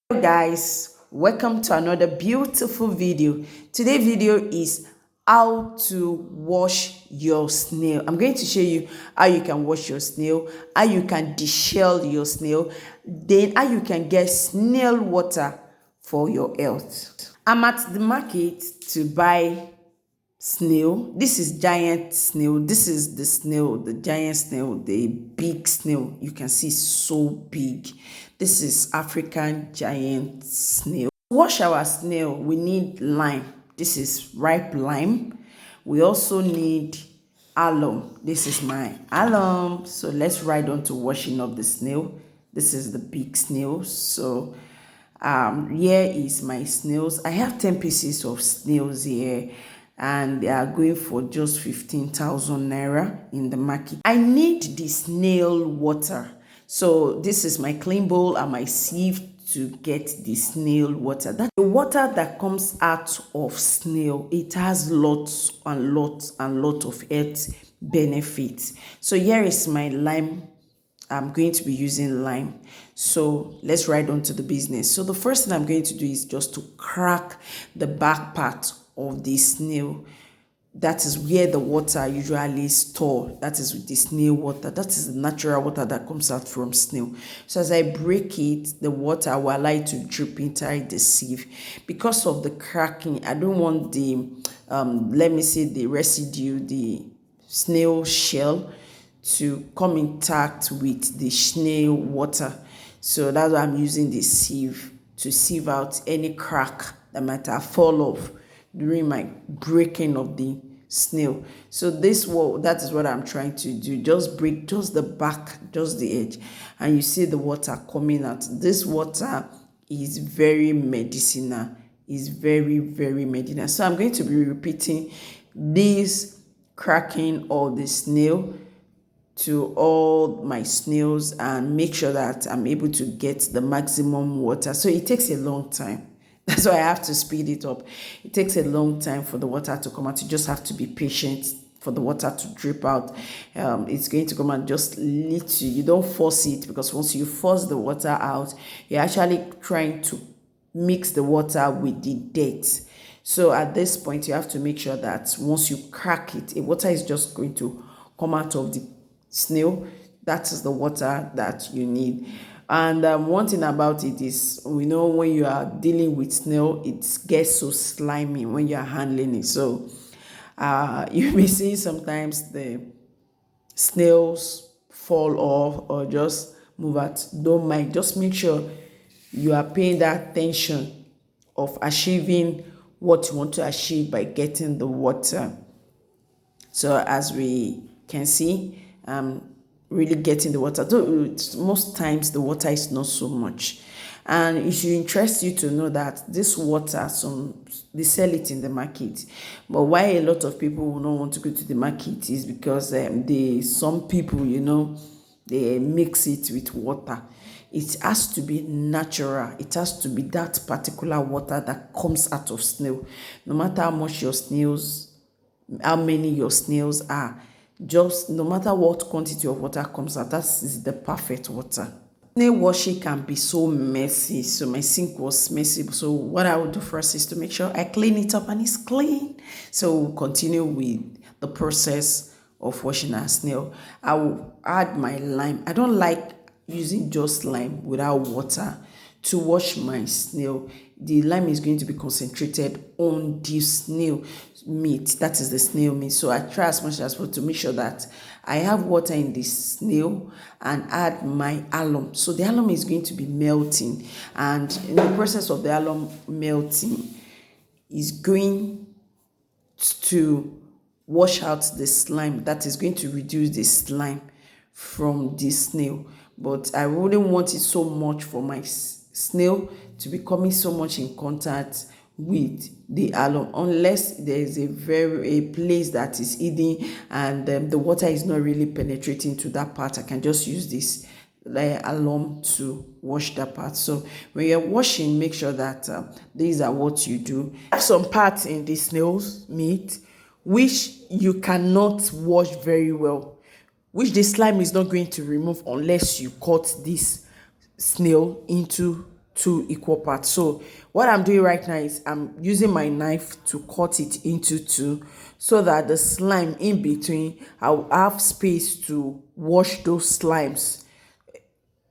Hello guys, welcome to another beautiful video. Today's video is how to wash your snail. I'm going to show you how you can wash your snail, how you can deshell your snail, then how you can get snail water for your health. I'm at the market to buy snail. This is giant snail. This is the snail, the giant snail, the big snail. You can see so big. This is African giant snail. To wash our snail, we need lime. This is ripe lime. We also need alum. This is my alum. So let's ride on to washing of the snail. This is the big snail. So here is my snails. I have 10 pieces of snails here and they are going for just 15,000 naira in the market. I need the snail water. So this is my clean bowl and my sieve to get the snail water. That the water that comes out of snail, it has lots and lots and lots of health benefits. So here is my lime. I'm going to be using lime. So let's ride on to the business. So the first thing I'm going to do is just to crack the back part of the snail. That is where the water usually stored. That is with the snail water. That is the natural water that comes out from snail. So as I break it, the water will allow it to drip inside the sieve. Because of the cracking, I don't want the, let me say, the residue, the snail shell to come intact with the snail water. So that's why I'm using the sieve to sieve out any crack that might have fall off during my breaking of the snail. So that is what I'm trying to do. Just break just the back, just the edge, and you see the water coming out. This water is very medicinal. Is very, very medicinal. So I'm going to be repeating this cracking of the snail to all my snails and make sure that I'm able to get the maximum water. So it takes a long time. That's why I have to speed it up. It takes a long time for the water to come out. You just have to be patient for the water to drip out. It's going to come out just little. You don't force it, because once you force the water out, you're actually trying to mix the water with the dirt. So at this point, you have to make sure that once you crack it, the water is just going to come out of the snail. That is the water that you need. And one thing about it is, we know when you are dealing with snail, it gets so slimy when you are handling it. So you may see sometimes the snails fall off or just move out. Don't mind. Just make sure you are paying that attention of achieving what you want to achieve by getting the water. So as we can see, really getting the water. Though most times the water is not so much. And it should interest you to know that this water, they sell it in the market. But why a lot of people will not want to go to the market is because some people, they mix it with water. It has to be natural. It has to be that particular water that comes out of snail. No matter how much how many your snails are, just no matter what quantity of water comes out, that is the perfect water. Snail washing can be so messy. So my sink was messy. So what I would do first is to make sure I clean it up and it's clean. So we'll continue with the process of washing our snail. I will add my lime. I don't like using just lime without water to wash my snail. The lime is going to be concentrated on the snail meat. That is the snail meat. So I try as much as possible to make sure that I have water in the snail and add my alum. So the alum is going to be melting, and in the process of the alum melting is going to wash out the slime. That is going to reduce the slime from the snail. But I wouldn't want it so much for my snail to be coming so much in contact with the alum, unless there is a place that is hidden and the water is not really penetrating to that part. I can just use this alum to wash that part. So when you're washing, make sure that these are what you do. Some parts in the snail's meat which you cannot wash very well, which the slime is not going to remove unless you cut this snail into two equal parts. So what I'm doing right now is I'm using my knife to cut it into two, so that the slime in between, I'll have space to wash those slimes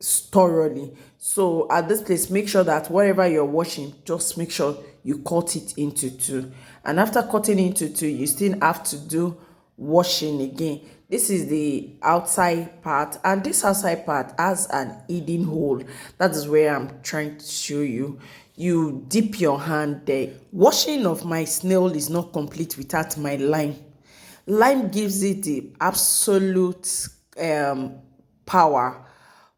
thoroughly. So at this place, make sure that whatever you're washing, just make sure you cut it into two. And after cutting into two, you still have to do washing again. This is the outside part, and this outside part has an hidden hole. That is where I'm trying to show you. You dip your hand there. Washing of my snail is not complete without my lime. Lime gives it the absolute power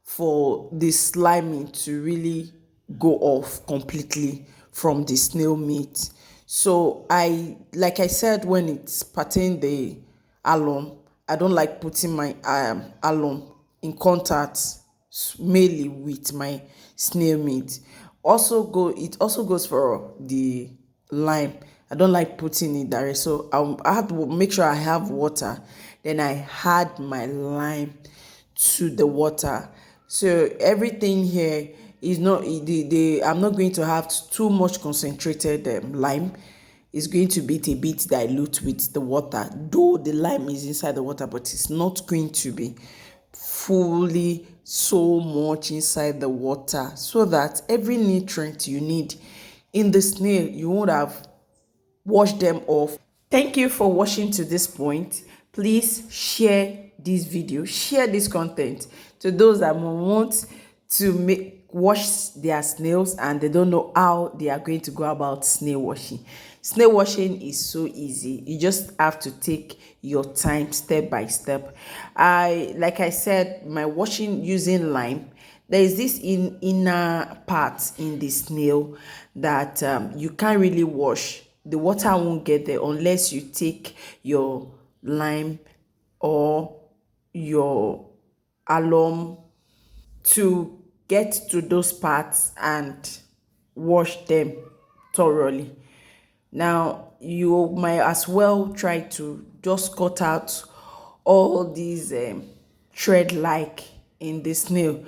for the slimy to really go off completely from the snail meat. So like I said, when it's pertain the alum, I don't like putting my alum in contact mainly with my snail meat. It also goes for the lime. I don't like putting it direct, so I have to make sure I have water, then I add my lime to the water. So everything here is not the I'm not going to have too much concentrated lime. It's going to be a bit dilute with the water, though the lime is inside the water, but it's not going to be fully so much inside the water, so that every nutrient you need in the snail, you would have washed them off. Thank you for watching to this point. Please share this video, share this content to those that want to wash their snails and they don't know how they are going to go about snail washing. Snail washing is so easy. You just have to take your time step by step. Like I said, my washing using lime, there is this inner part in the snail that you can't really wash. The water won't get there unless you take your lime or your alum to get to those parts and wash them thoroughly. Now you might as well try to just cut out all these thread like in the snail.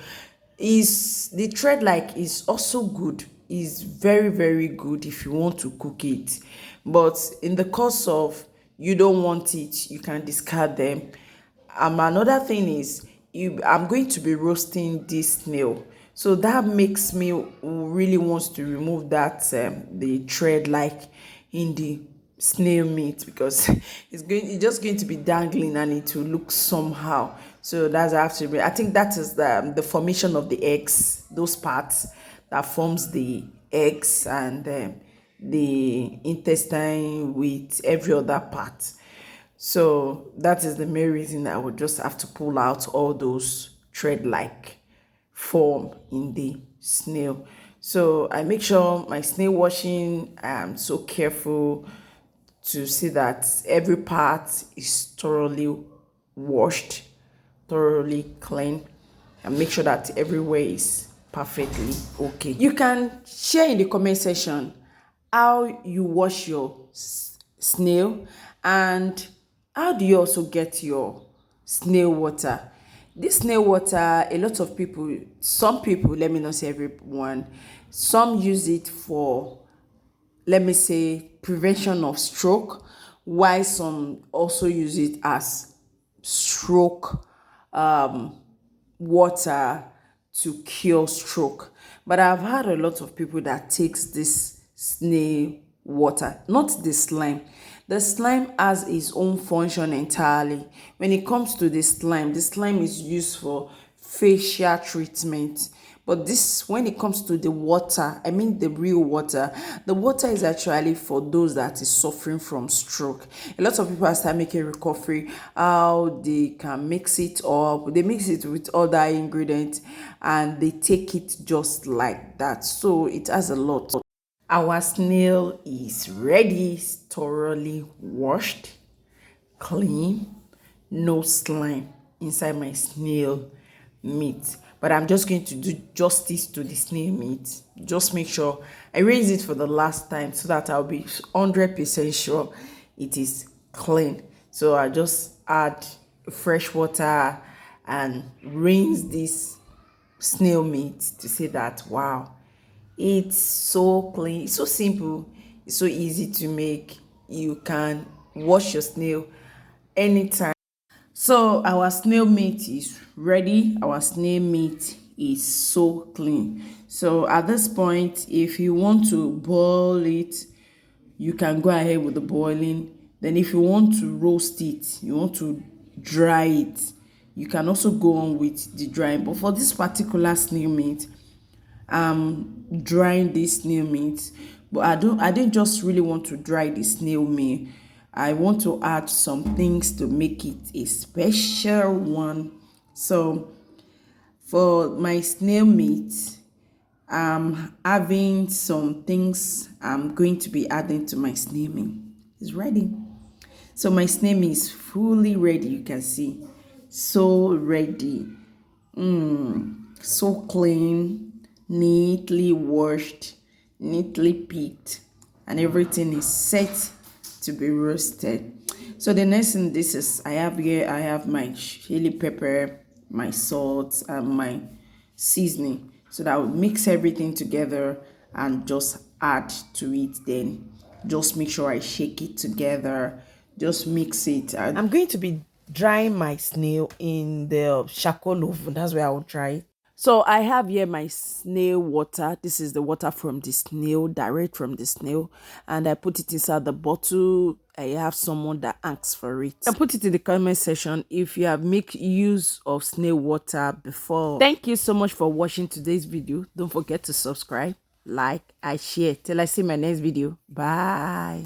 Is the thread like is also good, is very very good if you want to cook it, but in the course of you don't want it, you can discard them. Another thing is, I'm going to be roasting this snail, so that makes me really wants to remove that the thread like in the snail meat, because it's just going to be dangling and it will look somehow. So that's actually, I think that is the formation of the eggs, those parts that forms the eggs and the intestine with every other part. So that is the main reason I would just have to pull out all those thread-like form in the snail. So I make sure my snail washing, I'm so careful to see that every part is thoroughly washed, thoroughly clean, and make sure that everywhere is perfectly okay. You can share in the comment section how you wash your snail, and how do you also get your snail water. This snail water, a lot of people, some people, let me not say everyone, some use it for, let me say, prevention of stroke, while some also use it as stroke water to cure stroke. But I've had a lot of people that takes this snail water, not the slime. The slime has its own function entirely. When it comes to the slime is used for facial treatment. But this, when it comes to the water, I mean the real water, the water is actually for those that is suffering from stroke. A lot of people are starting making recovery, how they can mix it up. They mix it with other ingredients and they take it just like that. So it has a lot. Our snail is ready, thoroughly washed, clean, no slime inside my snail meat. But I'm just going to do justice to the snail meat. Just make sure I rinse it for the last time so that I'll be 100% sure it is clean. So I just add fresh water and rinse this snail meat to say that, wow, It's so clean, it's so simple, it's so easy to make. You can wash your snail anytime. So our snail meat is ready. Our snail meat is so clean. So at this point, if you want to boil it, you can go ahead with the boiling. Then if you want to roast it, you want to dry it, you can also go on with the drying. But for this particular snail meat, drying this snail meat, but I didn't just really want to dry the snail meat. I want to add some things to make it a special one. So for my snail meat, I'm having some things I'm going to be adding to my snail meat. It's ready. So my snail meat is fully ready, you can see. So ready. So clean, neatly washed, neatly picked, and everything is set to be roasted. So the next thing, this is, I have my chili pepper, my salt, and my seasoning. So that I will mix everything together and just add to it. Then just make sure I shake it together, just mix it. I'm going to be drying my snail in the charcoal oven. That's where I will dry it. So I have here my snail water. This is the water from the snail, direct from the snail, and I put it inside the bottle. I have someone that asks for it. I put it in the comment section if you have made use of snail water before. Thank you so much for watching today's video. Don't forget to subscribe, like, and share. Till I see my next video. Bye.